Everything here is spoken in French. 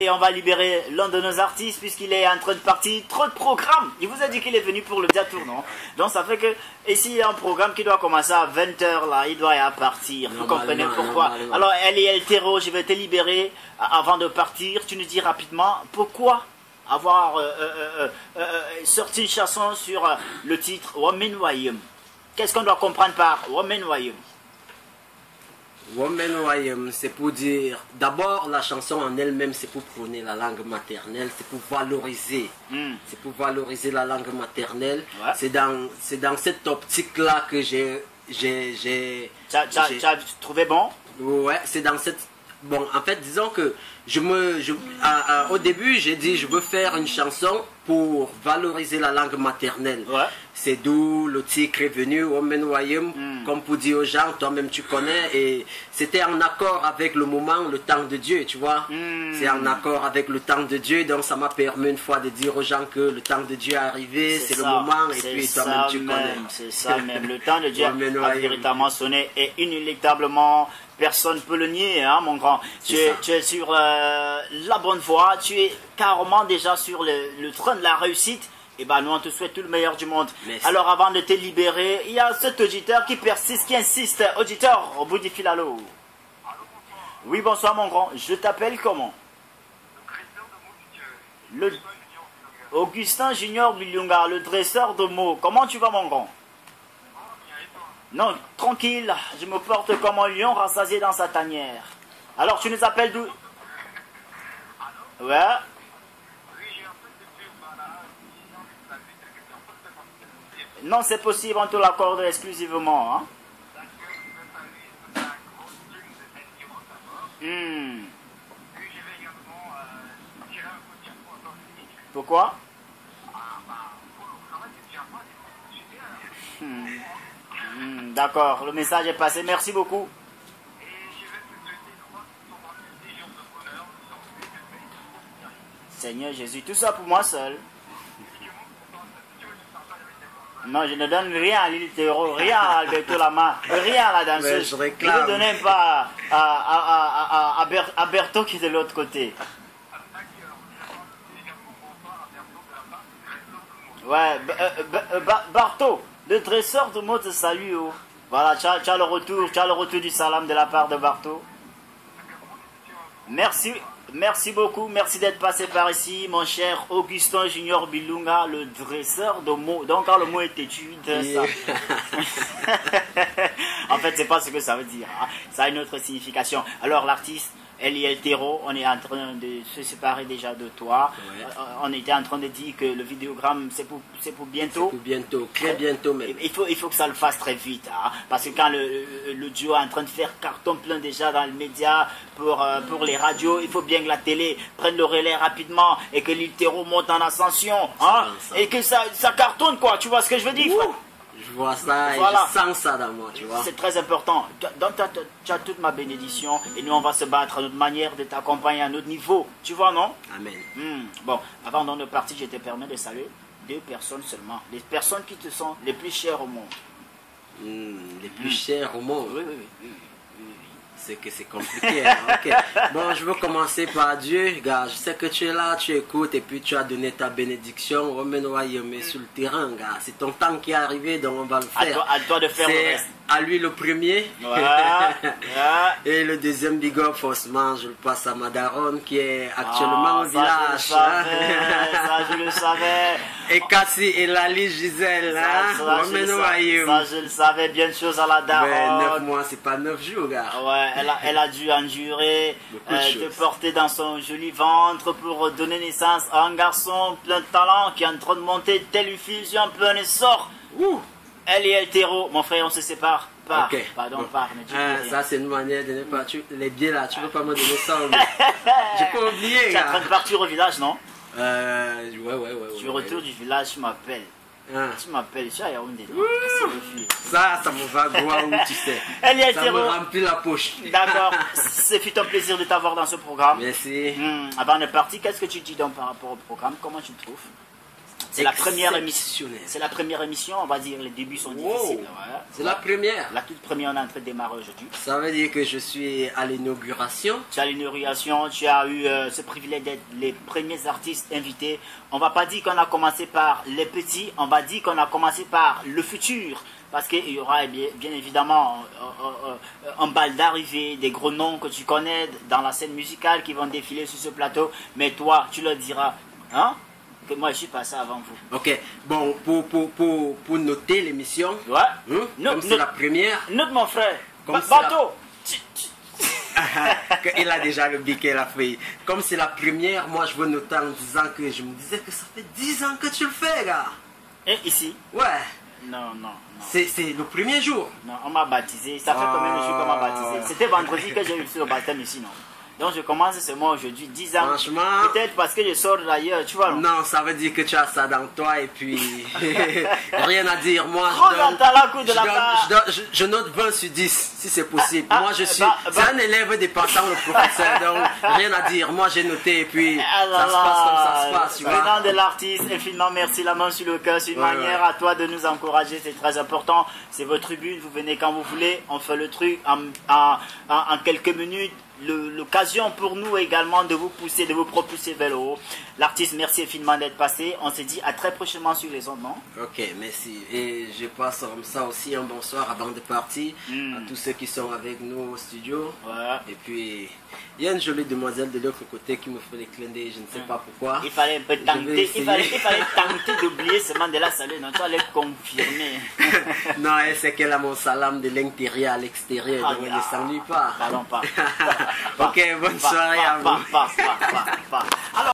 Et on va libérer l'un de nos artistes puisqu'il est en train de partir. Trop de programmes. Il vous a dit qu'il est venu pour le Diatour, non? Donc ça fait que ici il y a un programme qui doit commencer à 20 h là. Il doit y partir. Vous comprenez pourquoi? Alors Eliel Terreau, je vais te libérer avant de partir. Tu nous dis rapidement pourquoi avoir sorti une chanson sur le titre Women Wayum. Qu'est-ce qu'on doit comprendre par Women Wayum? Women Wayum, c'est pour dire, d'abord la chanson en elle-même, c'est pour prôner la langue maternelle, c'est pour valoriser, c'est pour valoriser la langue maternelle. Ouais. C'est dans cette optique-là que j'ai... Tu as trouvé bon? Ouais, c'est dans cette... Bon, en fait, disons que au début, j'ai dit, je veux faire une chanson pour valoriser la langue maternelle. Ouais. C'est d'où le titre est venu, Women Wayum, comme pour dire aux gens, toi-même tu connais, et c'était en accord avec le moment, le temps de Dieu, tu vois. C'est en accord avec le temps de Dieu, donc ça m'a permis une fois de dire aux gens que le temps de Dieu est arrivé, c'est le moment, et puis toi-même tu connais. C'est ça même, le temps de Dieu a véritablement sonné, et inéluctablement, personne ne peut le nier, hein, mon grand. Tu es sur la bonne voie, tu es carrément déjà sur le train de la réussite. Et ben nous on te souhaite tout le meilleur du monde. Merci. Alors avant de te libérer, il y a cet auditeur qui persiste, qui insiste. Auditeur, au bout du fil, allô. Oui, bonsoir mon grand. Je t'appelle comment? Le Augustin Junior Bilunga, le dresseur de mots. Comment tu vas mon grand? Non, tranquille. Je me porte comme un lion rassasié dans sa tanière. Alors tu nous appelles d'où? Ouais. Non, c'est possible, on te l'accorde exclusivement. Hein? Pourquoi? D'accord, le message est passé. Merci beaucoup. Seigneur Jésus, tout ça pour moi seul. Non, je ne donne rien à l'île Terreau, rien à Alberto Lama, rien à la danseuse. Je ne donne pas à Berto qui est de l'autre côté. Ouais, Barto, le dresseur de mots te salue. Oh. Voilà, tu as le retour du salam de la part de Barto. Merci. Merci beaucoup, merci d'être passé par ici, mon cher Augustin Junior Bilunga, le dresseur de mots. Donc quand le mot est têtu, ça. En fait, c'est pas ce que ça veut dire. Hein. Ça a une autre signification. Alors l'artiste Eliel Terreau, on est en train de se séparer déjà de toi. Ouais. On était en train de dire que le vidéogramme, c'est pour bientôt. C'est pour bientôt, très bientôt même. Il faut que ça le fasse très vite. Hein, parce que quand le duo est en train de faire carton plein déjà dans les médias, pour les radios, il faut bien que la télé prenne le relais rapidement et que l'île Terreau monte en ascension. Hein, et que ça cartonne, quoi. Tu vois ce que je veux dire, frère? Je vois ça et je sens ça dans moi, tu vois. C'est très important. Donc, tu as toute ma bénédiction et nous, on va se battre à notre manière de t'accompagner à notre niveau. Tu vois, non? Amen. Bon, avant de partir, je te permets de saluer 2 personnes seulement. Les personnes qui te sont les plus chères au monde. Les plus chères au monde? Oui. C'est que c'est compliqué. Hein? Okay. Bon, je veux commencer par Dieu. Gars, je sais que tu es là, tu écoutes et puis tu as donné ta bénédiction. Women Wayum est sur le terrain, gars. C'est ton temps qui est arrivé, donc on va le faire. À toi de faire le reste. À lui le premier. Ouais. Et le deuxième big up, forcément, je le passe à Madaron qui est actuellement au village. Ça, je le savais. Et Cassie et Lali Gisèle. Ça, je le savais. Bien de choses à la daronne. Mais 9 mois, c'est pas 9 jours, gars. Ouais, elle a dû endurer, te porter dans son joli ventre pour donner naissance à un garçon plein de talent qui est en train de monter telle une fusion, plein essor. Elle est hétéro, mon frère, on se sépare. Pas. Okay. Pardon, bon. pas. Ça, c'est une manière de ne pas. Les biais là, tu veux pas me donner ça. J'ai pas oublié. Tu es en train de partir au village, non? Ouais. Tu retournes du village, tu m'appelles. Tu m'appelles, je suis à Yaoundé. Ça me va droit où tu sais. Ça me remplit la poche. D'accord, c'est fut un plaisir de t'avoir dans ce programme. Merci. Avant de partir, qu'est-ce que tu dis donc par rapport au programme? Comment tu le trouves? C'est la première émission. C'est la première émission, on va dire, les débuts sont difficiles. Ouais. C'est la première. La toute première, on est en train de démarrer aujourd'hui. Ça veut dire que je suis à l'inauguration. Tu as l'inauguration, tu as eu ce privilège d'être les premiers artistes invités. On va pas dire qu'on a commencé par les petits, on va dire qu'on a commencé par le futur. Parce qu'il y aura bien évidemment un bal d'arrivée, des gros noms que tu connais dans la scène musicale qui vont défiler sur ce plateau. Mais toi, tu leur diras, hein? Que moi je suis passé avant vous. Ok, bon, pour noter l'émission, ouais. Comme c'est la première. Note mon frère, bateau. Il a déjà le biquet, la fille. Comme c'est la première, moi je veux noter en disant que je me disais que ça fait 10 ans que tu le fais, gars. Et ici? Ouais. Non. C'est le premier jour. Non, on m'a baptisé. Ça fait combien de jours qu'on m'a baptisé? C'était vendredi que j'ai eu le baptême ici, non? Donc je commence seulement aujourd'hui, 10 ans. Franchement. Peut-être parce que je sors d'ailleurs, tu vois. Non, ça veut dire que tu as ça dans toi et puis rien à dire. Moi, je note 20 sur 10 si c'est possible. Moi, je suis c'est un élève dépassant le professeur, donc rien à dire. Moi, j'ai noté et puis ça se passe comme ça se passe. Venant de l'artiste, infiniment merci, la main sur le cœur. C'est une manière à toi de nous encourager, c'est très important. C'est votre tribune, vous venez quand vous voulez. On fait le truc en quelques minutes. L'occasion pour nous également de vous pousser, de vous propulser vers le haut. L'artiste, merci infiniment d'être passé. On se dit à très prochainement sur les ondes, non? Ok, merci. Et je passe comme ça aussi un bonsoir avant de partir à tous ceux qui sont avec nous au studio. Ouais. Et puis, il y a une jolie demoiselle de l'autre côté qui me fait les clins d'œil, je ne sais pas pourquoi. Il fallait un peu tenter, il fallait tenter d'oublier ce Mandela Salé, non? Tu allais confirmer. Non, elle sait qu'elle a mon salam de l'intérieur à l'extérieur, donc elle ne s'ennuie pas. Pardon, pas. Ok, bonne soirée à vous. Alors,